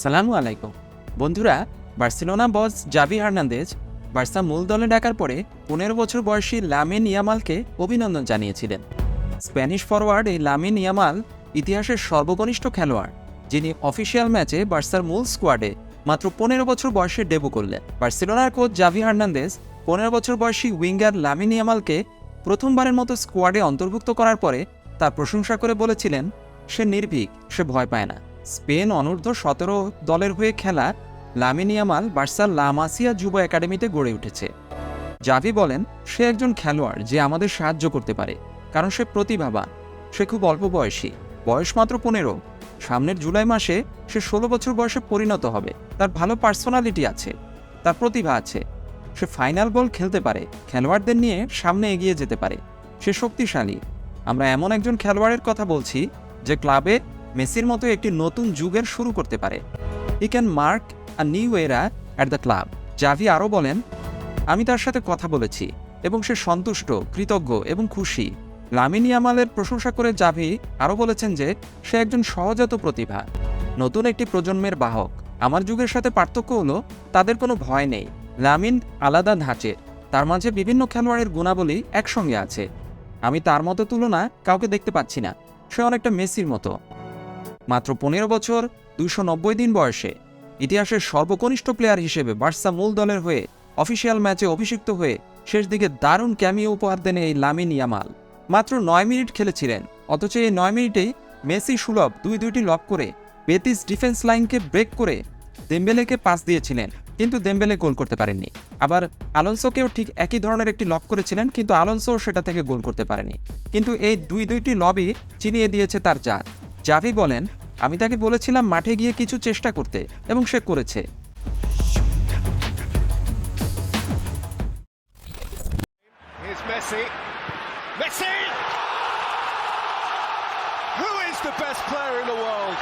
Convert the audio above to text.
আসসালামু আলাইকুম বন্ধুরা। বার্সেলোনা বস জাভি হার্নান্দেজ বার্সা মূল দলে ডাকার পরে 15 বছর বয়সী লামিন ইয়ামালকে অভিনন্দন জানিয়েছিলেন। স্প্যানিশ ফরওয়ার্ড এই লামিন ইয়ামাল ইতিহাসের সর্বকনিষ্ঠ খেলোয়াড়, যিনি অফিসিয়াল ম্যাচে বার্সার মূল স্কোয়াডে মাত্র 15 বছর বয়সে ডেবু করলেন। বার্সেলোনার কোচ জাভি হার্নান্দেজ 15 বছর বয়সী উইঙ্গার লামিন ইয়ামালকে প্রথমবারের মতো স্কোয়াডে অন্তর্ভুক্ত করার পরে তার প্রশংসা করে বলেছিলেন, সে নির্ভীক, সে ভয় পায় না। স্পেন অনূর্ধ্ব 17 দলের হয়ে খেলা লামিন ইয়ামাল বার্সার লা মাসিয়া যুব একাডেমিতে গড়ে উঠেছে। জাভি বলেন, সে একজন খেলোয়াড় যে আমাদের সাহায্য করতে পারে, কারণ সে প্রতিভাবান। সে খুব অল্প বয়সী, বয়স মাত্র 15। সামনের জুলাই মাসে সে 16 বছর বয়সে পরিণত হবে। তার ভালো পার্সোনালিটি আছে, তার প্রতিভা আছে। সে ফাইনাল বল খেলতে পারে, খেলোয়াড়দের নিয়ে সামনে এগিয়ে যেতে পারে। সে শক্তিশালী। আমরা এমন একজন খেলোয়াড়ের কথা বলছি যে ক্লাবে মেসির মতো একটি নতুন যুগের শুরু করতে পারে। He can mark a new এরা অ্যাট দ্য ক্লাব। জাভি আরও বলেন, আমি তার সাথে কথা বলেছি এবং সে সন্তুষ্ট, কৃতজ্ঞ এবং খুশি। লামিন ইয়ামালের প্রশংসা করে জাভি আরও বলেছেন যে সে একজন সহজাত প্রতিভা, নতুন একটি প্রজন্মের বাহক। আমার যুগের সাথে পার্থক্য হলো তাদের কোনো ভয় নেই। লামিন আলাদা ধাঁচের, তার মাঝে বিভিন্ন খেলোয়াড়ের গুণাবলী একসঙ্গে আছে। আমি তার মতো তুলনা কাউকে দেখতে পাচ্ছি না। সে অনেকটা মেসির মতো। মাত্র 15 বছর 290 দিন বয়সে ইতিহাসের সর্বকনিষ্ঠ প্লেয়ার হিসেবে বার্সা মূল দলের হয়ে অফিসিয়াল ম্যাচে অভিষিক্ত হয়ে শেষ দিকে দারুণ ক্যামিও উপহার দেন এই লামিন ইয়ামাল। মাত্র 9 মিনিট খেলেছিলেন, অথচ এই 9 মিনিটেই মেসি সুলভ দুইটি লক করে বেতিস ডিফেন্স লাইনকে ব্রেক করে দেম্বেলেকে পাস দিয়েছিলেন, কিন্তু দেম্বেলে গোল করতে পারেননি। আবার আলোনসোকেও ঠিক একই ধরনের একটি লক করেছিলেন, কিন্তু আলোনসো সেটা থেকে গোল করতে পারেনি। কিন্তু এই দুইটি লবই চিনিয়ে দিয়েছে তার জাত। জাভি বলেন, আমি তাকে বলেছিলাম মাঠে গিয়ে কিছু চেষ্টা করতে এবং সে করেছে। Here's Messi. Messi! Who is the best player in the world?